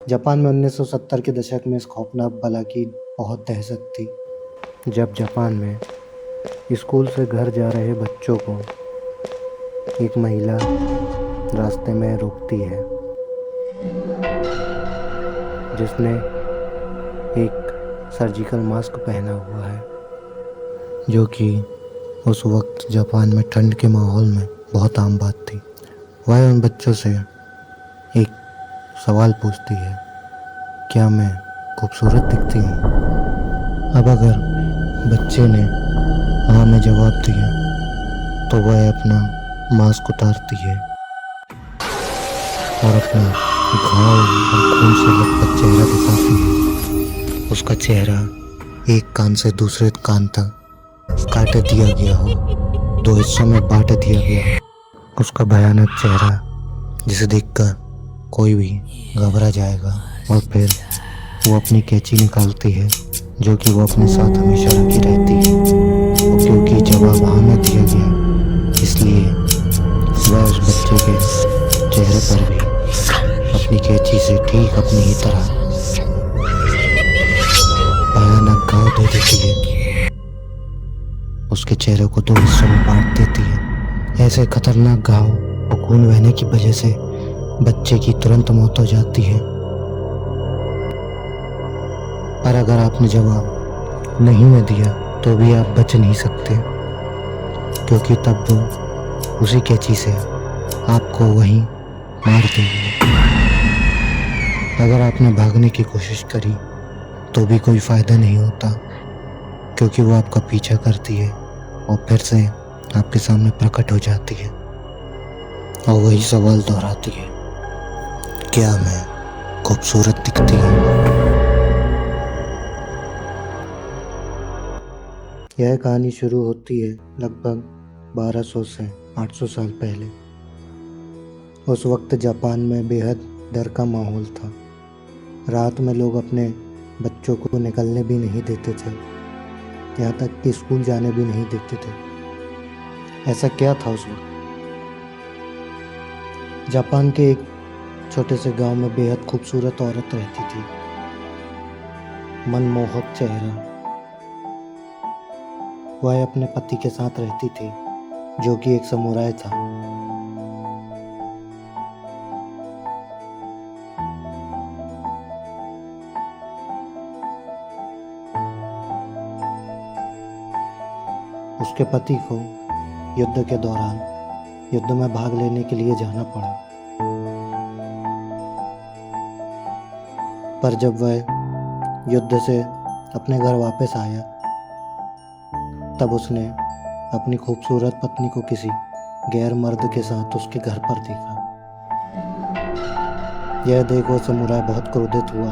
Japan में 1970 के दशक में इस खौफनाक बला की बहुत दहशत थी। जब जापान में स्कूल से घर जा रहे बच्चों को एक महिला रास्ते में रोकती है, जिसने एक सर्जिकल मास्क पहना हुआ है, जो कि उस वक्त जापान में ठंड के माहौल में बहुत आम बात थी। वह उन बच्चों से एक सवाल पूछती है, क्या मैं खूबसूरत दिखती हूँ? अब अगर बच्चे ने हाँ में जवाब दिया तो वह अपना मास्क उतारती है और अपना घाव और खून से लथपथ चेहरा दिखाती है। उसका चेहरा एक कान से दूसरे कान तक काट दिया गया हो, दो हिस्सों में बांट दिया गया हो। उसका भयानक चेहरा जिसे देखकर कोई भी घबरा जाएगा। और फिर वो अपनी कैंची निकालती है, जो कि वो अपने साथ हमेशा रखी रहती है। और क्योंकि जवाब हाँ में दिया गया, इसलिए वह उस बच्चे के चेहरे पर भी अपनी कैंची से ठीक अपनी ही तरह भयानक घाव दे देती है। उसके चेहरे को दो हिस्सों में बांट देती है। ऐसे खतरनाक घाव और खून बहने की वजह से बच्चे की तुरंत मौत हो जाती है। पर अगर आपने जवाब नहीं में दिया तो भी आप बच नहीं सकते, क्योंकि तब वो उसी कैंची से आपको वहीं मार देगी। अगर आपने भागने की कोशिश करी तो भी कोई फायदा नहीं होता, क्योंकि वो आपका पीछा करती है और फिर से आपके सामने प्रकट हो जाती है और वही सवाल दोहराती है, क्या मैं खूबसूरत दिखती हूँ? यह कहानी शुरू होती है लगभग 1200 से 800 साल पहले। उस वक्त जापान में बेहद डर का माहौल था। रात में लोग अपने बच्चों को निकलने भी नहीं देते थे, यहाँ तक कि स्कूल जाने भी नहीं देते थे। ऐसा क्या था उस वक्त? जापान के एक छोटे से गांव में बेहद खूबसूरत औरत रहती थी, मनमोहक चेहरा। वह अपने पति के साथ रहती थी, जो कि एक समुराय था। उसके पति को युद्ध के दौरान युद्ध में भाग लेने के लिए जाना पड़ा, पर जब वह युद्ध से अपने घर वापस आया तब उसने अपनी खूबसूरत पत्नी को किसी गैर मर्द के साथ उसके घर पर देखा। यह देख वो समुराय बहुत क्रोधित हुआ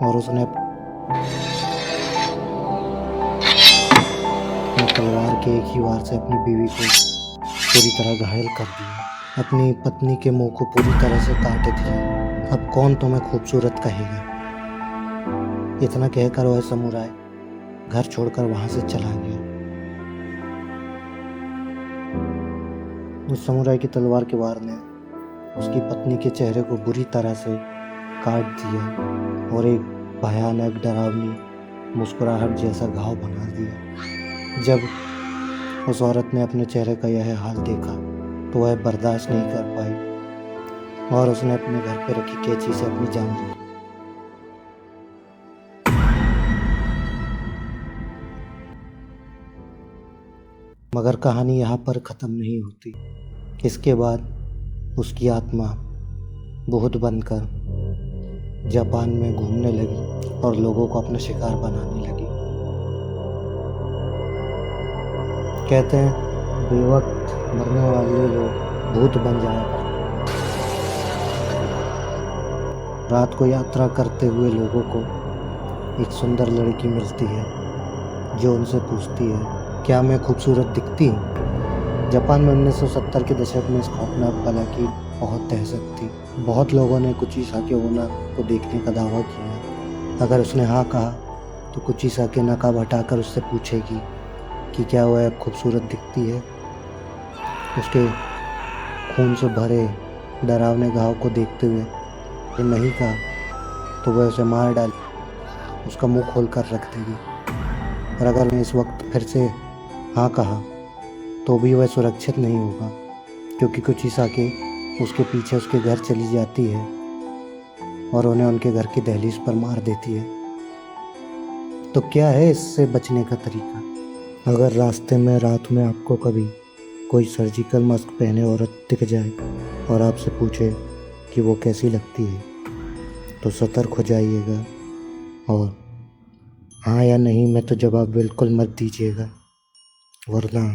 और उसने अपनी तलवार के एक ही वार से अपनी बीवी को पूरी तरह घायल कर दिया। अपनी पत्नी के मुंह को पूरी तरह से काट दिया। अब कौन तुम्हें खूबसूरत कहेगा? इतना कहकर वह समुराय घर छोड़कर वहां से चला गया। उस समुराय की तलवार के वार ने उसकी पत्नी के चेहरे को बुरी तरह से काट दिया और एक भयानक डरावनी मुस्कुराहट जैसा घाव बना दिया। जब उस औरत ने अपने चेहरे का यह हाल देखा तो वह बर्दाश्त नहीं कर पाई और उसने अपने घर पर रखी कैंची से अपनी जान ली। मगर कहानी यहाँ पर ख़त्म नहीं होती। इसके बाद उसकी आत्मा भूत बनकर जापान में घूमने लगी और लोगों को अपना शिकार बनाने लगी। कहते हैं बेवक्त मरने वाले लोग भूत बन जाया करते। रात को यात्रा करते हुए लोगों को एक सुंदर लड़की मिलती है, जो उनसे पूछती है, क्या मैं खूबसूरत दिखती हूँ? जापान में 1970 के दशक में इस खौफनाक बला की बहुत दहशत थी। बहुत लोगों ने कुची साके ओना को देखने का दावा किया। अगर उसने हाँ कहा तो कुची साके नकाब हटाकर उससे पूछेगी कि क्या वह खूबसूरत दिखती है। उसके खून से भरे डरावने घाव को देखते हुए ये नहीं कहा तो वह उसे मार डाल, उसका मुंह खोल कर रख देगी। और अगर मैं इस वक्त फिर से हाँ कहा तो भी वह सुरक्षित नहीं होगा, क्योंकि कुछ इस आके उसके पीछे उसके घर चली जाती है और उन्हें उनके घर की दहलीज पर मार देती है। तो क्या है इससे बचने का तरीका? अगर रास्ते में रात में आपको कभी कोई सर्जिकल मास्क पहने औरत दिख जाए और आपसे पूछे कि वो कैसी लगती है, तो सतर्क हो जाइएगा और हाँ या नहीं में तो जवाब बिल्कुल मत दीजिएगा, वरना